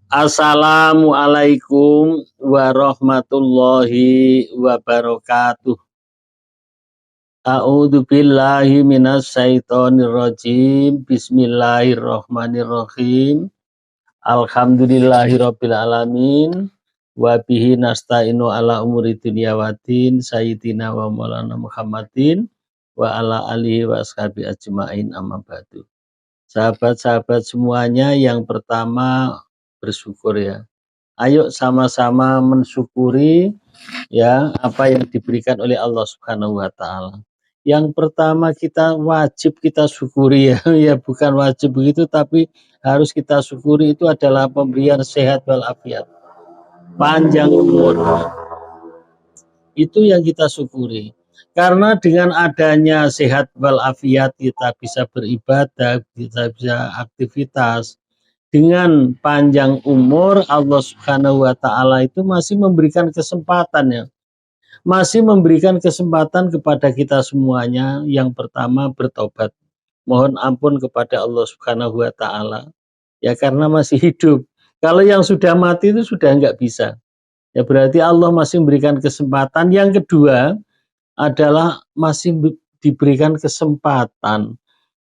Assalamualaikum warahmatullahi wabarakatuh. A'udzu billahi minas syaitonir rajim. Bismillahirrahmanirrahim. Alhamdulillahirabbil alamin. Wa bihi nasta'inu ala umuri dunya waddin. Sayyidina wa maulana Muhammadin wa ala alihi wa ashabi ajmain, amma ba'du. Sahabat-sahabat semuanya, yang pertama bersyukur ya. Ayo sama-sama mensyukuri ya apa yang diberikan oleh Allah Subhanahu wa taala. Yang pertama wajib kita syukuri ya, ya bukan wajib begitu tapi harus kita syukuri, itu adalah pemberian sehat walafiat, panjang umur. Itu yang kita syukuri. Karena dengan adanya sehat walafiat kita bisa beribadah, kita bisa aktivitas. Dengan panjang umur, Allah Subhanahu wa taala itu masih memberikan kesempatan ya. Masih memberikan kesempatan kepada kita semuanya. Yang pertama bertobat. Mohon ampun kepada Allah Subhanahu wa taala. Ya karena masih hidup. Kalau yang sudah mati itu sudah enggak bisa. Ya berarti Allah masih memberikan kesempatan. Yang kedua adalah masih diberikan kesempatan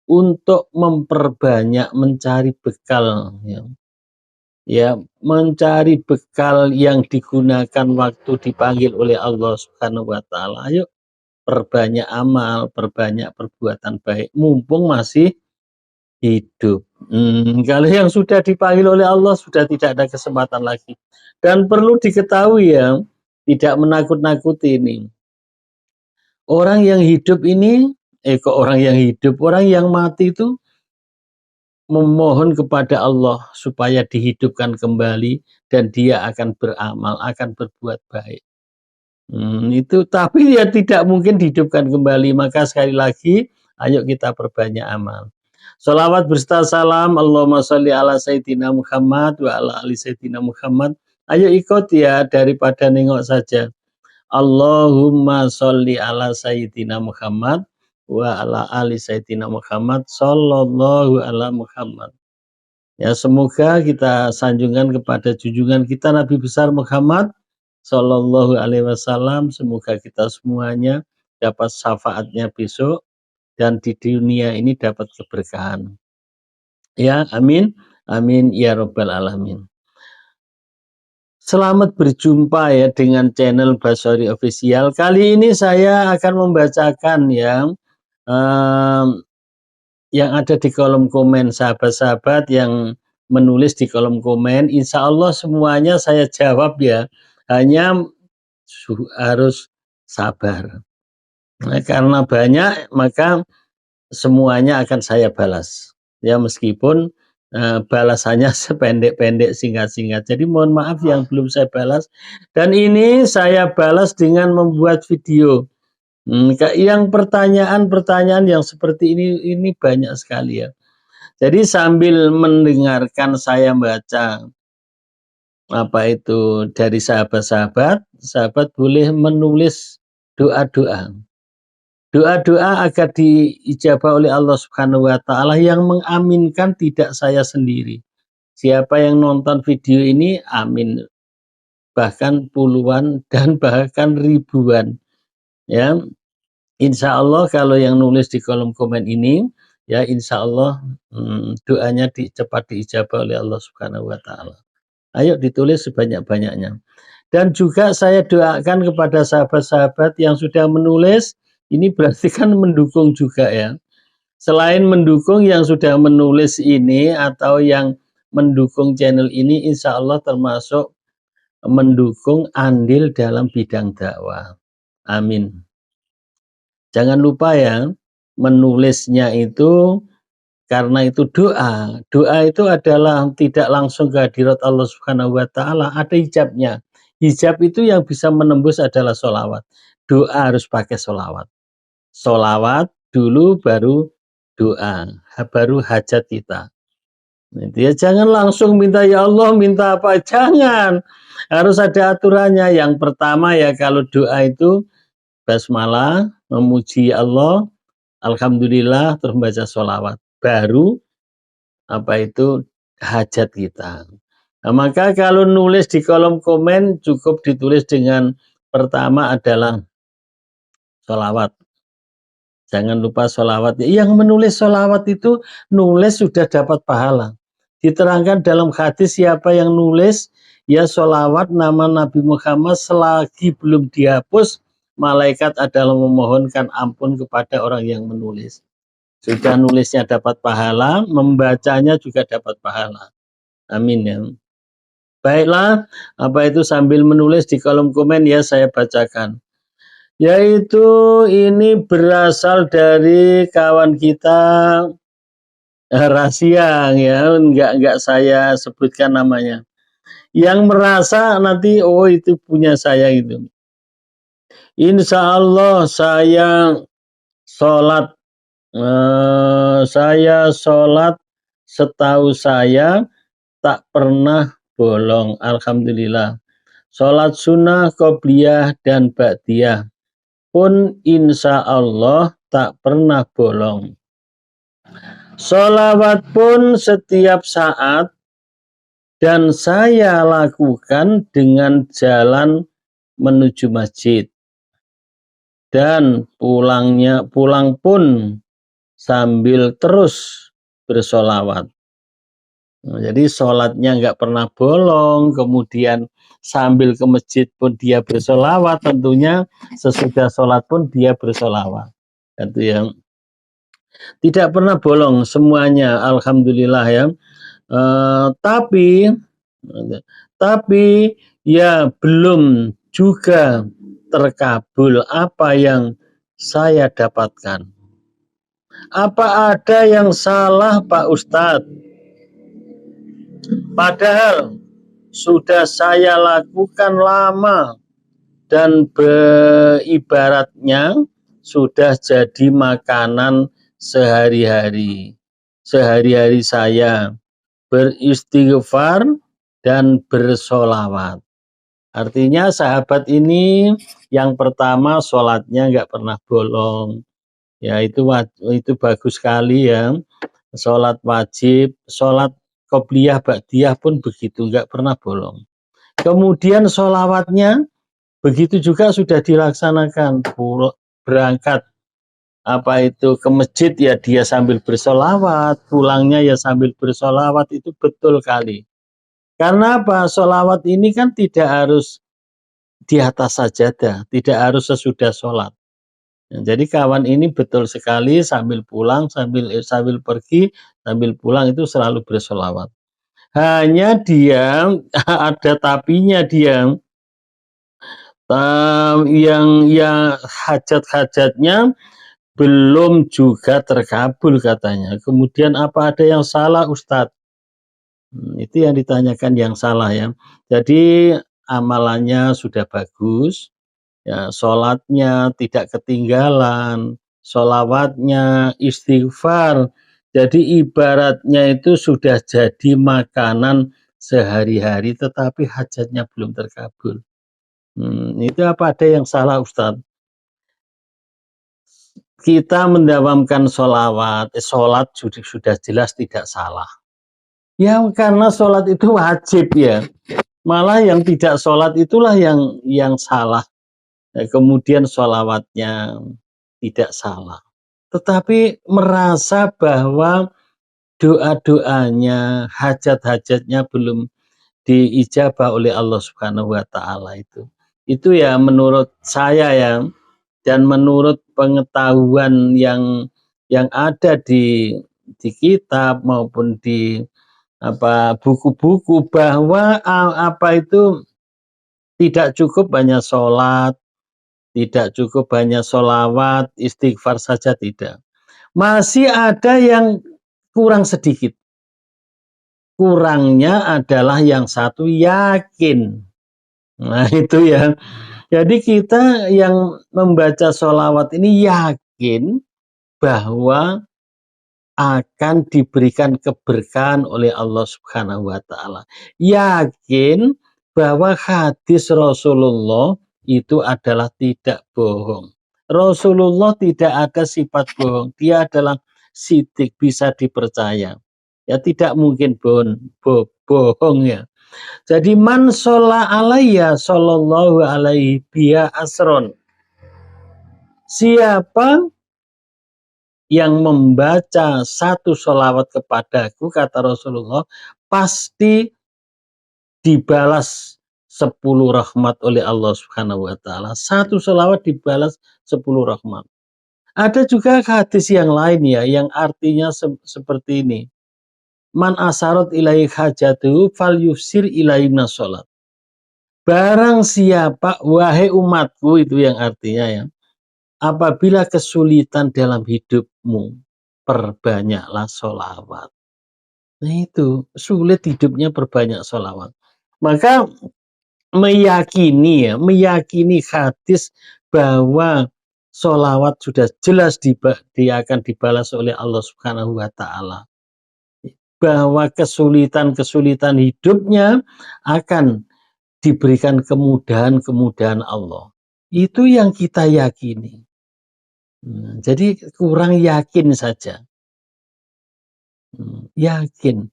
untuk memperbanyak mencari bekal ya, mencari bekal yang digunakan waktu dipanggil oleh Allah Subhanahu wa taala. Ayo perbanyak amal, perbanyak perbuatan baik mumpung masih hidup. Kalau yang sudah dipanggil oleh Allah sudah tidak ada kesempatan lagi. Dan perlu diketahui ya, tidak menakut-nakuti ini. Orang yang hidup ini, orang yang mati itu memohon kepada Allah supaya dihidupkan kembali dan dia akan beramal, akan berbuat baik. Itu tapi dia tidak mungkin dihidupkan kembali, maka sekali lagi ayo kita perbanyak amal. Shalawat berserta salam Allahumma sholli ala sayyidina Muhammad wa ala ali sayyidina Muhammad. Ayo ikut ya, daripada nengok saja. Allahumma sholli ala sayyidina Muhammad wa ala ali sayyidina Muhammad sallallahu ala Muhammad. Ya semoga kita sanjungan kepada junjungan kita Nabi besar Muhammad sallallahu alaihi wasallam. Semoga kita semuanya dapat syafaatnya besok dan di dunia ini dapat keberkahan. Ya amin, amin ya rabbal alamin. Selamat berjumpa ya dengan channel Basori Official. Kali ini saya akan membacakan yang ada di kolom komen, sahabat-sahabat yang menulis di kolom komen. Insya Allah semuanya saya jawab ya. Hanya harus sabar. Nah, karena banyak maka semuanya akan saya balas. Ya meskipun balasannya sependek-pendek, singkat-singkat. Jadi mohon maaf yang belum saya balas. Dan ini saya balas dengan membuat video. Yang pertanyaan-pertanyaan yang seperti ini banyak sekali ya. Jadi sambil mendengarkan saya baca dari sahabat-sahabat, sahabat boleh menulis doa-doa. Doa-doa agar diijabah oleh Allah Subhanahu wa taala, yang mengaminkan tidak saya sendiri. Siapa yang nonton video ini amin. Bahkan puluhan dan bahkan ribuan. Ya. Insya Allah kalau yang nulis di kolom komen ini ya insya Allah doanya cepat diijabah oleh Allah Subhanahu wa taala. Ayo ditulis sebanyak-banyaknya. Dan juga saya doakan kepada sahabat-sahabat yang sudah menulis. Ini berarti kan mendukung juga ya. Selain mendukung yang sudah menulis ini atau yang mendukung channel ini, insya Allah termasuk mendukung andil dalam bidang dakwah. Amin. Jangan lupa ya, menulisnya itu karena itu doa. Doa itu adalah tidak langsung ke hadirat Allah Subhanahu wa taala, ada hijabnya. Hijab itu yang bisa menembus adalah sholawat. Doa harus pakai sholawat. Sholawat dulu baru doa, baru hajat kita. Ya, jangan langsung minta ya Allah, minta apa, jangan. Harus ada aturannya. Yang pertama ya kalau doa itu basmalah, memuji Allah, alhamdulillah, terus baca sholawat. Baru hajat kita. Nah, maka kalau nulis di kolom komen cukup ditulis dengan pertama adalah sholawat. Jangan lupa sholawat. Yang menulis sholawat itu nulis sudah dapat pahala. Diterangkan dalam hadis siapa yang nulis ya sholawat nama Nabi Muhammad selagi belum dihapus, malaikat adalah memohonkan ampun kepada orang yang menulis. Sudah nulisnya dapat pahala, membacanya juga dapat pahala. Amin ya. Baiklah, apa itu sambil menulis di kolom komen ya saya bacakan. Yaitu ini berasal dari kawan kita rahasia ya, enggak saya sebutkan namanya. Yang merasa nanti oh itu punya saya gitu. Insya Allah saya sholat setahu saya tak pernah bolong. Alhamdulillah. Sholat sunnah, qobliyah, dan ba'diyah pun insya Allah tak pernah bolong. Sholawat pun setiap saat dan saya lakukan dengan jalan menuju masjid. Dan pulang pun sambil terus bersolawat. Nah, jadi sholatnya nggak pernah bolong, kemudian sambil ke masjid pun dia bersolawat, tentunya sesudah sholat pun dia bersolawat. Itu yang tidak pernah bolong semuanya, alhamdulillah ya. Tapi ya belum juga terkabul apa yang saya dapatkan. Apa ada yang salah Pak Ustadz? Padahal sudah saya lakukan lama dan beribaratnya sudah jadi makanan sehari-hari. Sehari-hari saya beristighfar dan bersolawat. Artinya sahabat ini yang pertama sholatnya nggak pernah bolong. Ya itu bagus sekali ya. Sholat wajib, sholat qobliyah, ba'diyah pun begitu, nggak pernah bolong. Kemudian sholawatnya begitu juga sudah dilaksanakan, berangkat ke masjid ya dia sambil bersolawat, pulangnya ya sambil bersolawat, itu betul kali. Karena apa? Sholawat ini kan tidak harus di atas sajadah, tidak harus sesudah sholat. Jadi kawan ini betul sekali sambil pulang, sambil pergi, sambil pulang itu selalu bersolawat. Hanya dia ada tapinya dia yang hajat-hajatnya belum juga terkabul katanya. Kemudian apa ada yang salah Ustadz? Itu yang ditanyakan yang salah ya. Jadi amalannya sudah bagus. Ya, sholatnya tidak ketinggalan, sholawatnya, istighfar. Jadi ibaratnya itu sudah jadi makanan sehari-hari, tetapi hajatnya belum terkabul. Itu apa ada yang salah Ustadz? Kita mendawamkan sholat sudah jelas tidak salah. Ya karena sholat itu wajib ya. Malah yang tidak sholat itulah yang salah. Kemudian sholawatnya tidak salah. Tetapi merasa bahwa doa-doanya, hajat-hajatnya belum diijabah oleh Allah Subhanahu wa Ta'ala itu. Itu ya menurut saya ya, dan menurut pengetahuan yang ada di kitab maupun di buku-buku, bahwa itu tidak cukup hanya sholat, tidak cukup hanya sholawat, istighfar saja tidak. Masih ada yang kurang sedikit. Kurangnya adalah yang satu, yakin. Nah itu ya. Jadi kita yang membaca sholawat ini yakin bahwa akan diberikan keberkahan oleh Allah Subhanahu wa Ta'ala. Yakin bahwa hadis Rasulullah itu adalah tidak bohong. Rasulullah tidak ada sifat bohong. Dia adalah sidik, bisa dipercaya. Ya tidak mungkin bohong ya. Jadi man sholla alayya sallallahu alaihi biya asron. Siapa yang membaca satu sholawat kepadaku, kata Rasulullah, pasti dibalas 10 rahmat oleh Allah Subhanahu wa taala. Satu sholawat dibalas 10 rahmat. Ada juga hadis yang lain ya, yang artinya seperti ini. Man asarat ilaih hajatuhu fal yufsir ilaihna sholat. Barang siapa, wahai umatku, itu yang artinya ya, apabila kesulitan dalam hidupmu, perbanyaklah sholawat. Nah itu, sulit hidupnya perbanyak sholawat. Maka meyakini hadis bahwa sholawat sudah jelas dia akan dibalas oleh Allah Subhanahu wa taala. Bahwa kesulitan-kesulitan hidupnya akan diberikan kemudahan-kemudahan Allah. Itu yang kita yakini. Jadi kurang yakin saja. Yakin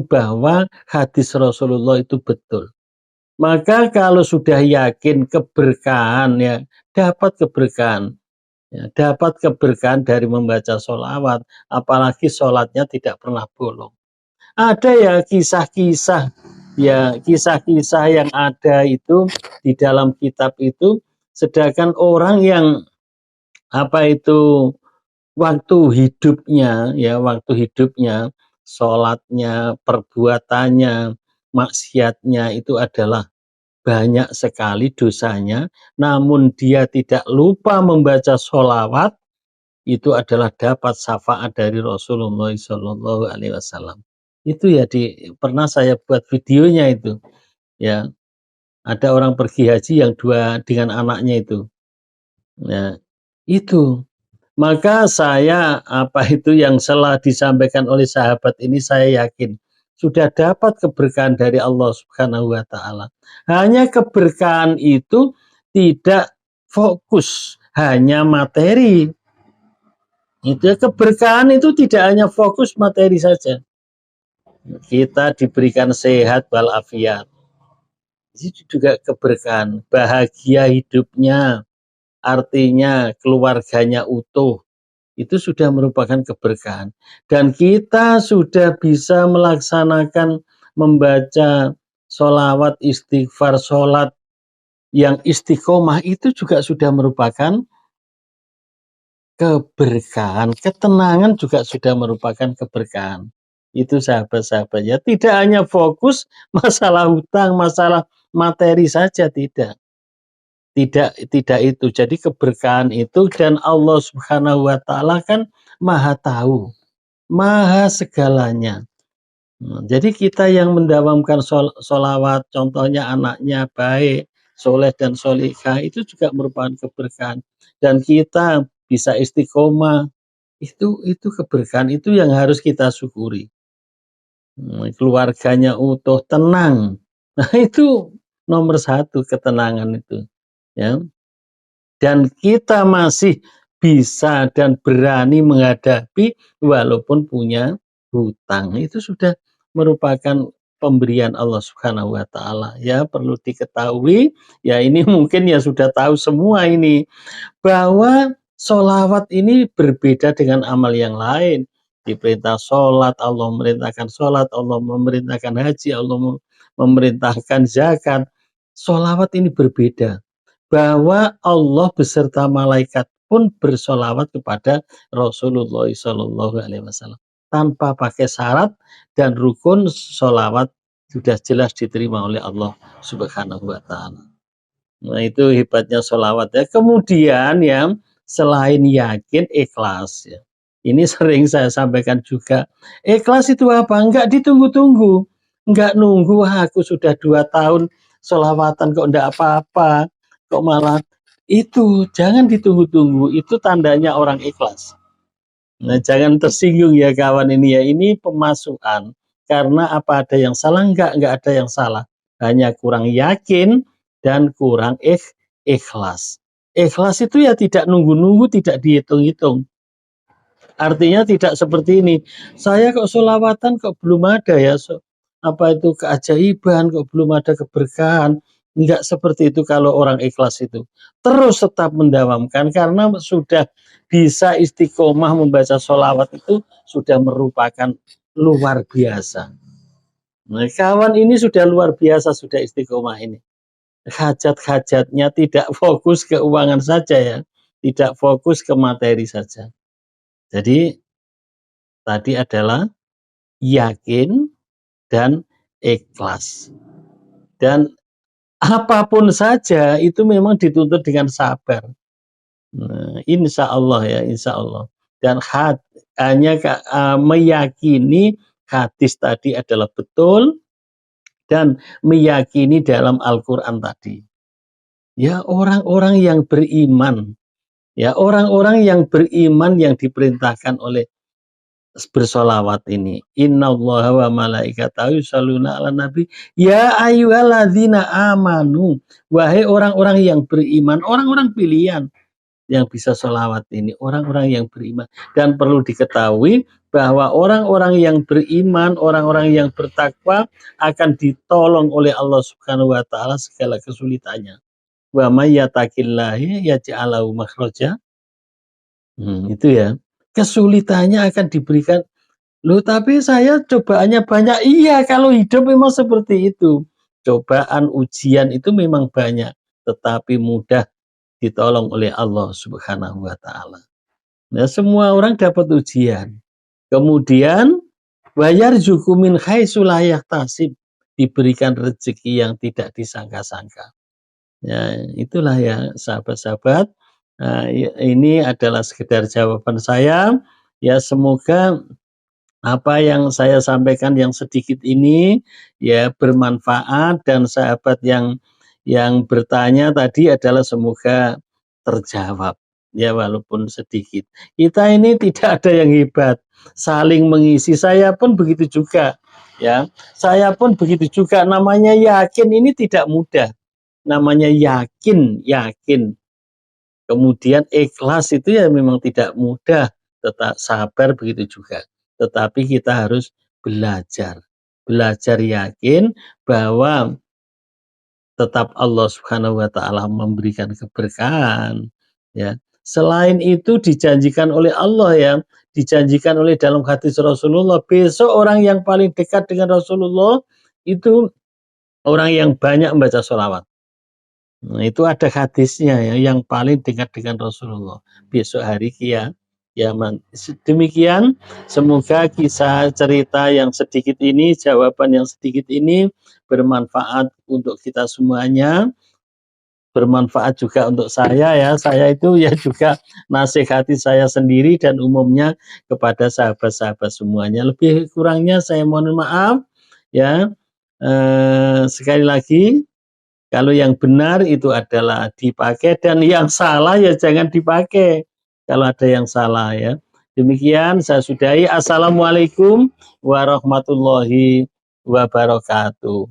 bahwa hadis Rasulullah itu betul. Maka kalau sudah yakin keberkahan ya, dapat keberkahan. Ya, dapat keberkahan dari membaca sholawat, apalagi sholatnya tidak pernah bolong. Ada ya kisah-kisah yang ada itu di dalam kitab itu, sedangkan orang yang waktu hidupnya sholatnya, perbuatannya, maksiatnya itu adalah banyak sekali dosanya, namun dia tidak lupa membaca sholawat, itu adalah dapat syafaat dari Rasulullah Shallallahu Alaihi Wasallam. Itu ya pernah saya buat videonya itu, ya ada orang pergi haji yang dua dengan anaknya itu, ya itu. Maka saya yang telah disampaikan oleh sahabat ini saya yakin sudah dapat keberkahan dari Allah Subhanahu wa taala. Hanya keberkahan itu tidak fokus hanya materi. Itu keberkahan itu tidak hanya fokus materi saja. Kita diberikan sehat walafiat. Itu juga keberkahan, bahagia hidupnya. Artinya keluarganya utuh, itu sudah merupakan keberkahan. Dan kita sudah bisa melaksanakan membaca sholawat, istighfar, sholat yang istiqomah, itu juga sudah merupakan keberkahan. Ketenangan juga sudah merupakan keberkahan. Itu sahabat-sahabatnya. Tidak hanya fokus masalah hutang, masalah materi saja, tidak. Tidak itu. Jadi keberkahan itu, dan Allah Subhanahu wa taala kan Maha tahu, Maha segalanya. Jadi kita yang mendawamkan sholawat, contohnya anaknya baik, soleh dan solihah, itu juga merupakan keberkahan. Dan kita bisa istiqomah, itu keberkahan, itu yang harus kita syukuri. Keluarganya utuh, tenang. Nah itu nomor satu, ketenangan itu. Ya. Dan kita masih bisa dan berani menghadapi walaupun punya hutang. Itu sudah merupakan pemberian Allah Subhanahu wa taala. Ya, perlu diketahui, ya ini mungkin ya sudah tahu semua ini, bahwa sholawat ini berbeda dengan amal yang lain. Diperintah sholat, Allah memerintahkan sholat, Allah memerintahkan haji, Allah memerintahkan zakat. Sholawat ini berbeda. Bahwa Allah beserta malaikat pun bersolawat kepada Rasulullah Shallallahu Alaihi Wasallam tanpa pakai syarat, dan rukun solawat sudah jelas diterima oleh Allah Subhanahu Wa Taala. Nah itu hebatnya solawat ya. Kemudian yang selain yakin, ikhlas ya. Ini sering saya sampaikan juga. Ikhlas itu apa? Enggak ditunggu-tunggu, enggak nunggu. Aku sudah 2 tahun solawatan kok enggak apa-apa, kok malah itu. Jangan ditunggu-tunggu, itu tandanya orang ikhlas. Nah jangan tersinggung ya kawan ini ya, ini pemasukan. Karena apa, ada yang salah? Enggak ada yang salah, hanya kurang yakin dan kurang ikhlas. Ikhlas itu ya tidak nunggu-nunggu, tidak dihitung-hitung. Artinya tidak seperti ini, saya kok sholawatan kok belum ada ya, apa itu keajaiban, kok belum ada keberkahan. Enggak seperti itu kalau orang ikhlas itu. Terus tetap mendawamkan karena sudah bisa istiqomah membaca sholawat itu sudah merupakan luar biasa. Nah, kawan ini sudah luar biasa, sudah istiqomah ini. Hajat-hajatnya tidak fokus keuangan saja ya, tidak fokus ke materi saja. Jadi tadi adalah yakin dan ikhlas. Dan apapun saja itu memang dituntut dengan sabar. Nah, insya Allah ya, insya Allah. Dan hanya meyakini hadis tadi adalah betul dan meyakini dalam Al-Quran tadi. Ya orang-orang yang beriman, ya orang-orang yang beriman yang diperintahkan oleh bersolawat ini. Innallaha wa malaikatahu yusholluna ala nabi. Ya ayyuhalladzina amanu. Wahai orang-orang yang beriman, orang-orang pilihan yang bisa solawat ini, orang-orang yang beriman. Dan perlu diketahui bahwa orang-orang yang beriman, orang-orang yang bertakwa akan ditolong oleh Allah Subhanahu wa taala segala kesulitannya. Wa may yattaqillahi yaj'al lahu makhraja. Itu ya. Kesulitannya akan diberikan. Loh, tapi saya cobaannya banyak. Iya, kalau hidup memang seperti itu. Cobaan, ujian itu memang banyak, tetapi mudah ditolong oleh Allah Subhanahu wa taala. Nah, semua orang dapat ujian. Kemudian bayar min haitsu la yahtasib, diberikan rezeki yang tidak disangka-sangka. Ya, itulah ya sahabat-sahabat. Nah, ini adalah sekedar jawaban saya. Ya, semoga apa yang saya sampaikan yang sedikit ini ya bermanfaat, dan sahabat yang bertanya tadi adalah semoga terjawab ya walaupun sedikit. Kita ini tidak ada yang hebat, saling mengisi. Saya pun begitu juga ya. Saya pun begitu juga, namanya yakin ini tidak mudah. Namanya yakin. Kemudian ikhlas itu ya memang tidak mudah, tetap sabar begitu juga. Tetapi kita harus belajar yakin bahwa tetap Allah Subhanahu wa taala memberikan keberkahan ya. Selain itu dijanjikan oleh Allah ya, dijanjikan oleh dalam hadis Rasulullah, besok orang yang paling dekat dengan Rasulullah itu orang yang banyak membaca sholawat. Nah, itu ada hadisnya ya, yang paling dekat dengan Rasulullah besok hari kiamat. Demikian, semoga kisah cerita yang sedikit ini, jawaban yang sedikit ini bermanfaat untuk kita semuanya, bermanfaat juga untuk saya ya. Saya itu ya juga nasihati saya sendiri dan umumnya kepada sahabat-sahabat semuanya. Lebih kurangnya saya mohon maaf ya. Sekali lagi, kalau yang benar itu adalah dipakai, dan yang salah ya jangan dipakai kalau ada yang salah ya. Demikian saya sudahi. Assalamualaikum warahmatullahi wabarakatuh.